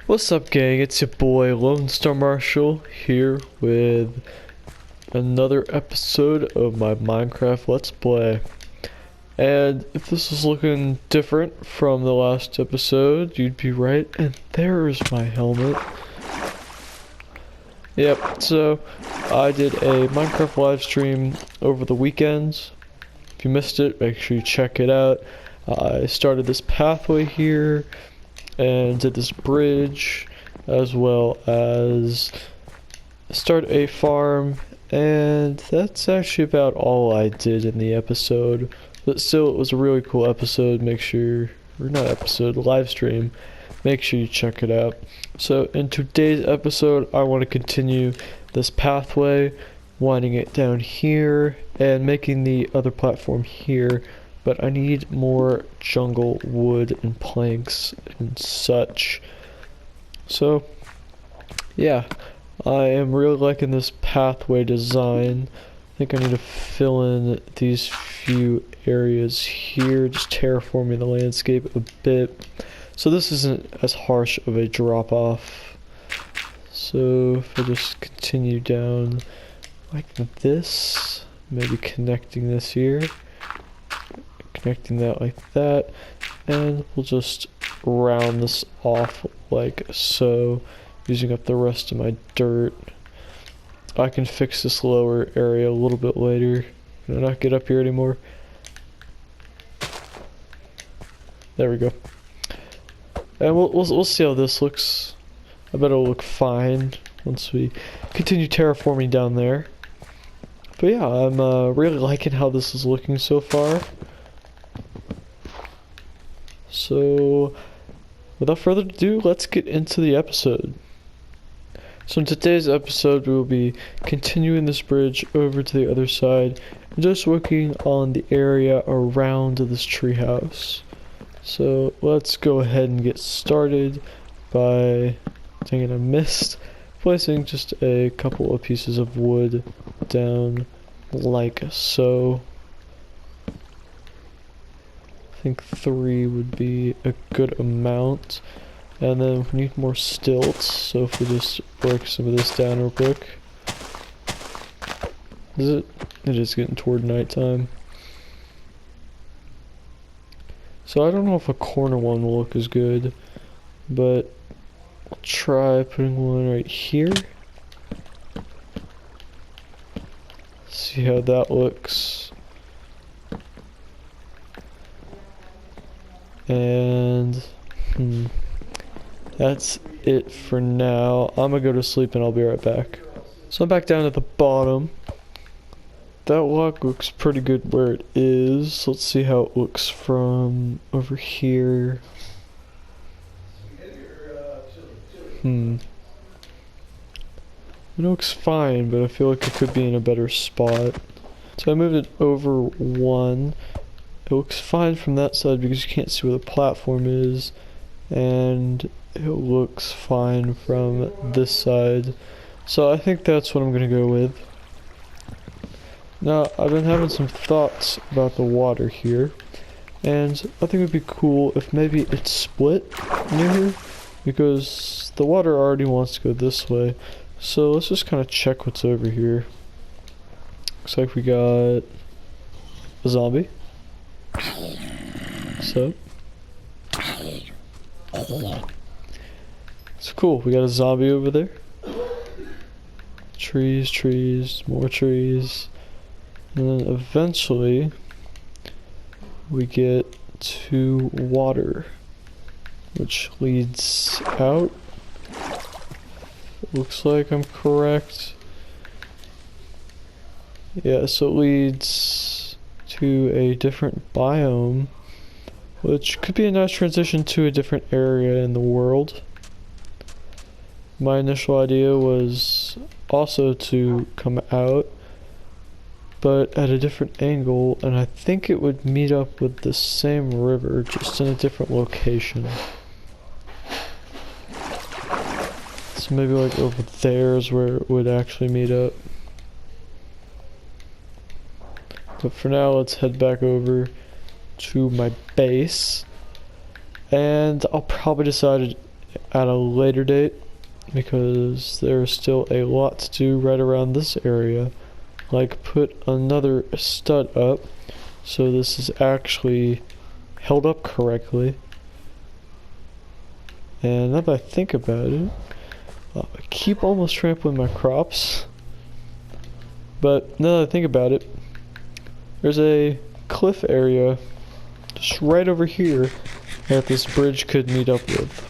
What's up, gang? It's your boy Lone Star Marshall here with another episode of my Minecraft Let's Play. And if this is looking different from the last episode, you'd be right. And there's my helmet. Yep, so I did a Minecraft live stream over the weekends. If you missed it, make sure you check it out. I started this pathway here and did this bridge, as well as start a farm, and that's actually about all I did in the episode. But still, it was a really cool episode. Make sure, or not episode, live stream. Make sure you check it out. So in today's episode, I want to continue this pathway, winding it down here and making the other platform here. But I need more jungle wood and planks and such. So, yeah, I am really liking this pathway design. I think I need to fill in these few areas here, just terraforming the landscape a bit. So this isn't as harsh of a drop off. So if I just continue down like this, maybe connecting this here. Connecting that like that, and we'll just round this off like so, using up the rest of my dirt. I can fix this lower area a little bit later. Can I not get up here anymore? There we go. And we'll see how this looks. I bet it'll look fine once we continue terraforming down there. But yeah, I'm really liking how this is looking so far. So, without further ado, let's get into the episode. So in today's episode, we will be continuing this bridge over to the other side, and just working on the area around this treehouse. So let's go ahead and get started by, dang it, I missed, placing just a couple of pieces of wood down like so. I think 3 would be a good amount, and then we need more stilts, so if we just break some of this down real quick. Is it? It is getting toward nighttime. So I don't know if a corner one will look as good, but I'll try putting one right here. See how that looks. And that's it for now. I'm gonna go to sleep and I'll be right back. So I'm back down at the bottom. That log looks pretty good where it is. Let's see how it looks from over here. It looks fine, but I feel like it could be in a better spot. So I moved it over 1. It looks fine from that side because you can't see where the platform is, and it looks fine from this side. So I think that's what I'm gonna go with. Now, I've been having some thoughts about the water here, and I think it would be cool if maybe it's split near here, because the water already wants to go this way. So let's just kind of check what's over here. Looks like we got a zombie. So it's cool, we got a zombie over there. Trees, trees, more trees. And then eventually we get to water, which leads out. Looks like I'm correct. Yeah, so it leads to a different biome, which could be a nice transition to a different area in the world. My initial idea was also to come out, but at a different angle, and I think it would meet up with the same river, just in a different location. So maybe like over there is where it would actually meet up. But for now, let's head back over to my base, and I'll probably decide at a later date because there's still a lot to do right around this area. Like put another stud up so this is actually held up correctly. And now that I think about it, I keep almost trampling my crops. But now that I think about it, there's a cliff area just right over here that this bridge could meet up with.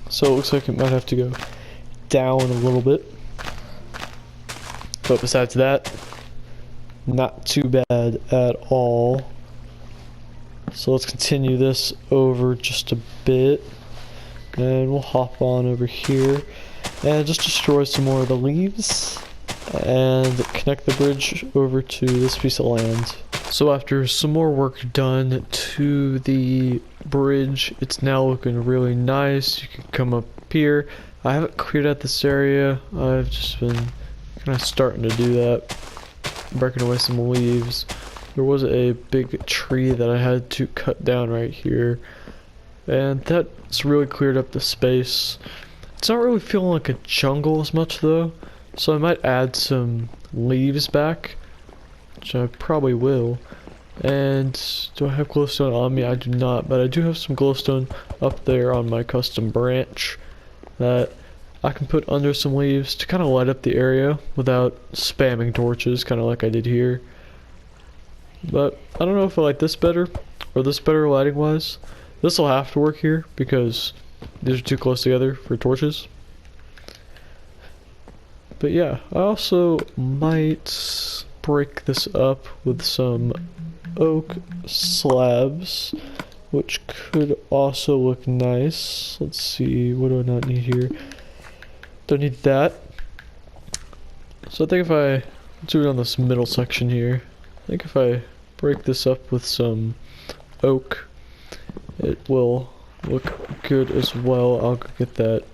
So it looks like it might have to go down a little bit. But besides that, not too bad at all. So let's continue this over just a bit. And we'll hop on over here and just destroy some more of the leaves and connect the bridge over to this piece of land. So after some more work done to the bridge, it's now looking really nice. You can come up here. I haven't cleared out this area. I've just been kind of starting to do that, breaking away some leaves. There was a big tree that I had to cut down right here, and that's really cleared up the space. It's not really feeling like a jungle as much though, so I might add some leaves back, which I probably will. And do I have glowstone on me? I do not, but I do have some glowstone up there on my custom branch that I can put under some leaves to kind of light up the area without spamming torches, kind of like I did here. But I don't know if I like this better or this better lighting wise. This will have to work here because these are too close together for torches. But yeah, I also might break this up with some oak slabs, which could also look nice. Let's see, what do I not need here? Don't need that. So I think if I do it on this middle section here, I think if I break this up with some oak, it will look good as well. I'll go get that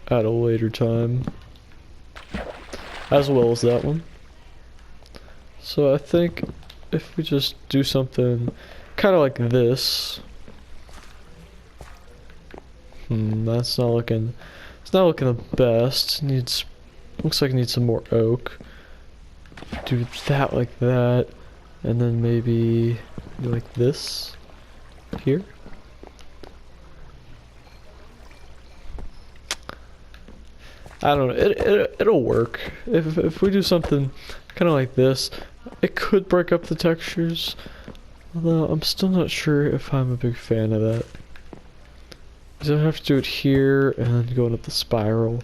at a later time, as well as that one. So I think if we just do something kind of like this, that's not looking, it's not looking the best. Needs, looks like it needs some more oak. Do that like that, and then maybe do like this here. I don't know, it'll work. If we do something kind of like this, it could break up the textures, although I'm still not sure if I'm a big fan of that. So I have to do it here and then going up the spiral,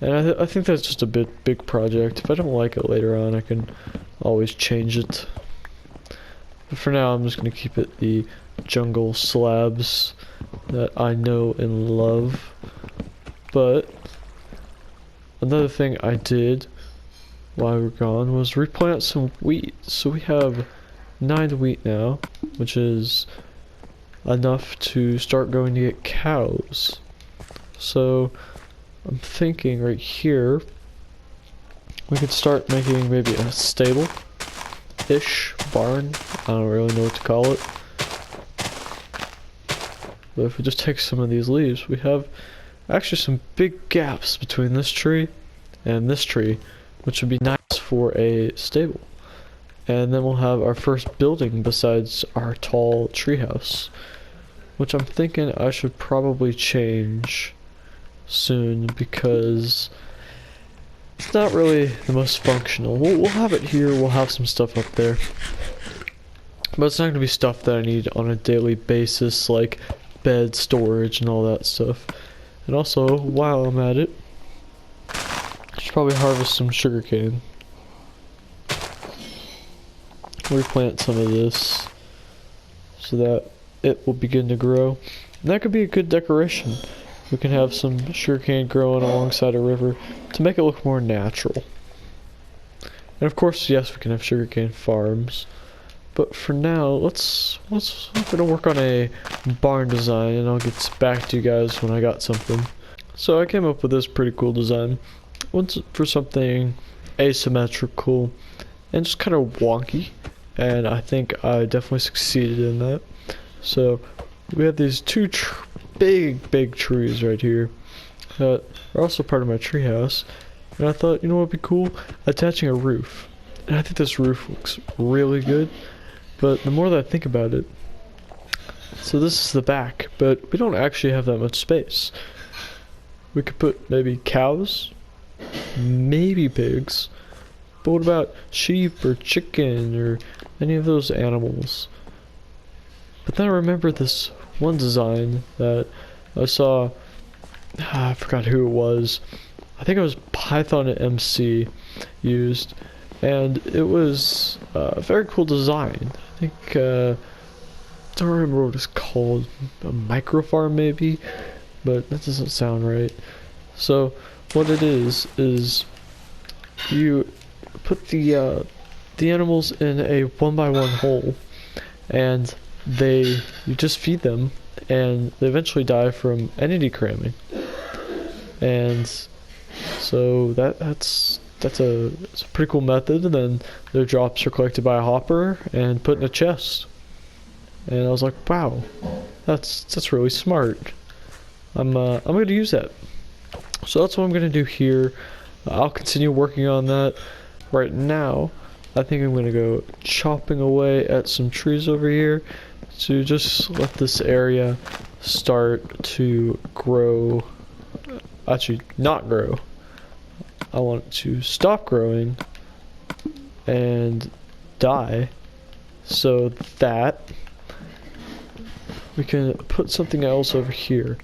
and I think that's just a big project. If I don't like it later on, I can always change it. But for now, I'm just going to keep it the jungle slabs that I know and love. But another thing I did while we were gone was replant some wheat. So we have 9 wheat now, which is enough to start going to get cows. So I'm thinking right here we could start making maybe a stable-ish barn. I don't really know what to call it. But if we just take some of these leaves, we have actually some big gaps between this tree and this tree, which would be nice for a stable. And then we'll have our first building besides our tall treehouse, which I'm thinking I should probably change soon because it's not really the most functional. We'll have it here, we'll have some stuff up there, but it's not going to be stuff that I need on a daily basis, like bed storage and all that stuff. And also, while I'm at it, I should probably harvest some sugarcane. Replant some of this so that it will begin to grow. And that could be a good decoration. We can have some sugarcane growing alongside a river to make it look more natural. And of course, yes, we can have sugarcane farms. But for now, let's I'm gonna work on a barn design, and I'll get back to you guys when I got something. So I came up with this pretty cool design. Went for something asymmetrical and just kind of wonky. and I think I definitely succeeded in that. So we have these two big trees right here that are also part of my treehouse, and I thought, you know what would be cool? Attaching a roof. And I think this roof looks really good, but the more that I think about it, so this is the back, but we don't actually have that much space. We could put maybe cows, maybe pigs, but what about sheep or chicken or any of those animals? But then I remember this one design that I saw, I forgot who it was. I think it was Python and MC used, and it was a very cool design. I think, I don't remember what it's called, a microfarm maybe, but that doesn't sound right. So what it is you put the animals in a 1x1 hole, and you just feed them, and they eventually die from entity cramming. And so that's a pretty cool method. And then their drops are collected by a hopper and put in a chest. And I was like, wow, that's really smart. I'm going to use that. So that's what I'm going to do here. I'll continue working on that. Right now, I think I'm going to go chopping away at some trees over here to just let this area start to grow. Actually, not grow. I want it to stop growing and die so that we can put something else over here.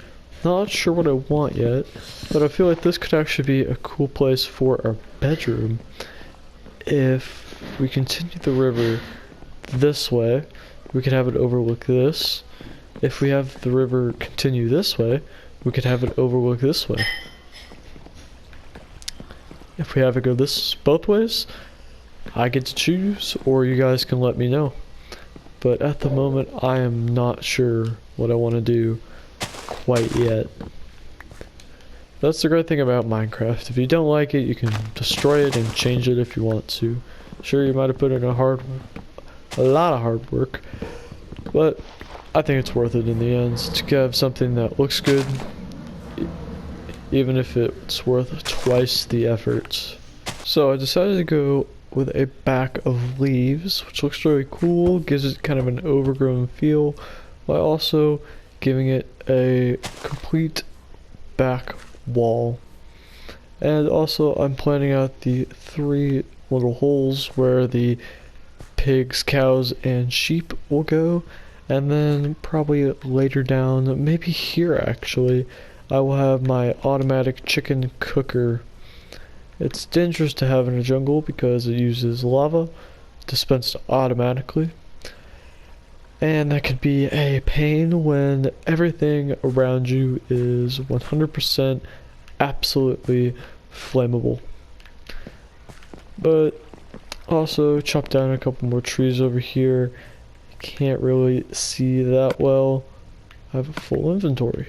Not sure what I want yet, but I feel like this could actually be a cool place for our bedroom. If we continue the river this way, we could have it overlook this. If we have the river continue this way, we could have it overlook this way. If we have it go both ways, I get to choose, or you guys can let me know. But at the moment, I am not sure what I want to do quite yet. That's the great thing about Minecraft. If you don't like it, you can destroy it and change it if you want to. Sure, you might have put in a lot of hard work, but I think it's worth it in the end to have something that looks good, even if it's worth twice the effort. So I decided to go with a back of leaves, which looks really cool, gives it kind of an overgrown feel, while also giving it a complete back wall. And also I'm planning out the 3 little holes where the pigs, cows, and sheep will go, and then probably later down, maybe here actually, I will have my automatic chicken cooker. It's dangerous to have in a jungle because it uses lava dispensed automatically, and that could be a pain when everything around you is 100% absolutely flammable. But also chop down a couple more trees over here. Can't really see that well. I have a full inventory.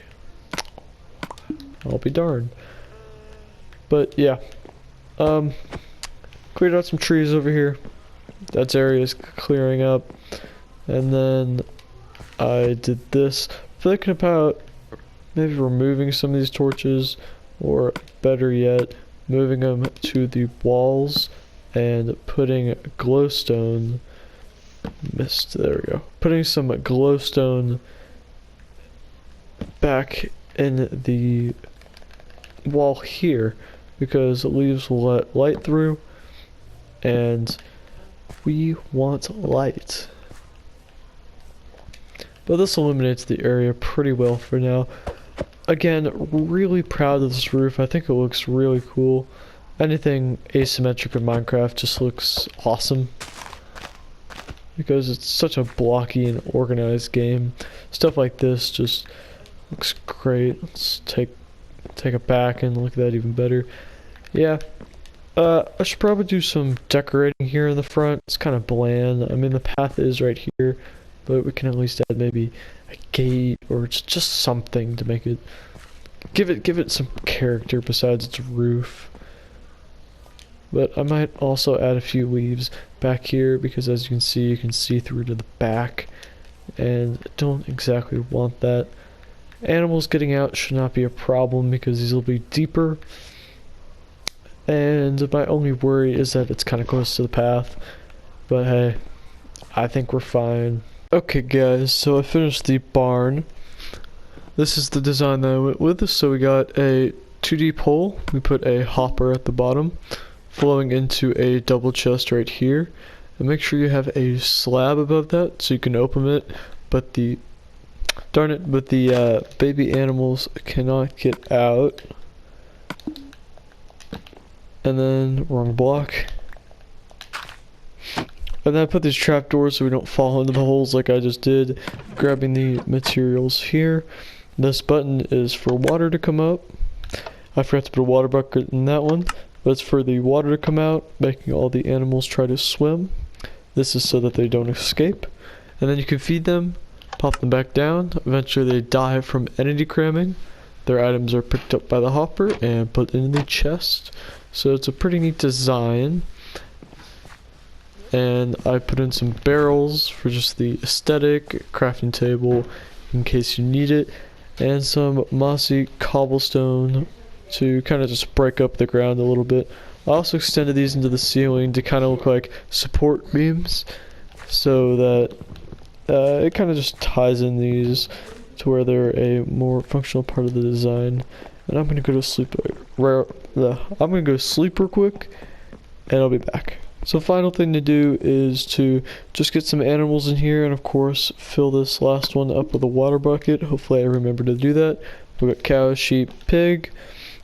I'll be darned. But yeah, cleared out some trees over here. That area is clearing up. And then I did this, thinking about maybe removing some of these torches, or better yet, moving them to the walls and putting glowstone there we go. Putting some glowstone back in the wall here, because leaves will let light through, and we want light. But this illuminates the area pretty well for now. Again, really proud of this roof. I think it looks really cool. Anything asymmetric in Minecraft just looks awesome, because it's such a blocky and organized game. Stuff like this just looks great. Let's take it back and look at that even better. Yeah, I should probably do some decorating here in the front. It's kind of bland. I mean, the path is right here, but we can at least add maybe a gate or just something to make it give it some character besides its roof. but I might also add a few leaves back here because as you can see through to the back, and don't exactly want that. Animals getting out should not be a problem because these will be deeper, and my only worry is that it's kind of close to the path, but hey, I think we're fine. Okay guys, so I finished the barn. This is the design that I went with. So we got a 2D pole, we put a hopper at the bottom, flowing into a double chest right here, and make sure you have a slab above that so you can open it, but the baby animals cannot get out. And then wrong block. And then I put these trapdoors so we don't fall into the holes like I just did, grabbing the materials here. This button is for water to come up. I forgot to put a water bucket in that one, but it's for the water to come out, making all the animals try to swim. This is so that they don't escape. And then you can feed them, pop them back down. Eventually they die from entity cramming. Their items are picked up by the hopper and put in the chest. So it's a pretty neat design. And I put in some barrels for just the aesthetic, crafting table in case you need it, and some mossy cobblestone to kind of just break up the ground a little bit. I also extended these into the ceiling to kind of look like support beams, so that it kind of just ties in these to where they're a more functional part of the design. And I'm gonna go to sleep. I'm gonna go sleep real quick, and I'll be back. So final thing to do is to just get some animals in here, and of course fill this last one up with a water bucket. Hopefully I remember to do that. We've got cow, sheep, pig,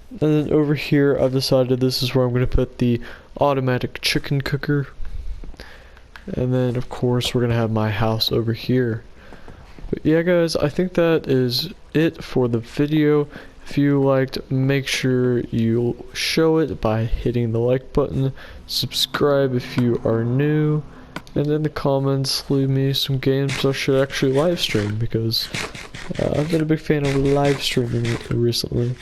and then over here I've decided this is where I'm going to put the automatic chicken cooker. And then of course we're going to have my house over here. But yeah guys, I think that is it for the video. If you liked, make sure you show it by hitting the like button, subscribe if you are new, and in the comments leave me some games I should actually live stream, because I've been a big fan of live streaming recently.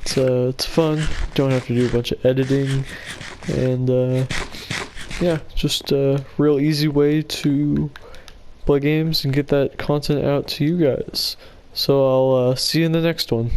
It's fun, don't have to do a bunch of editing, and yeah, just a real easy way to play games and get that content out to you guys. So I'll see you in the next one.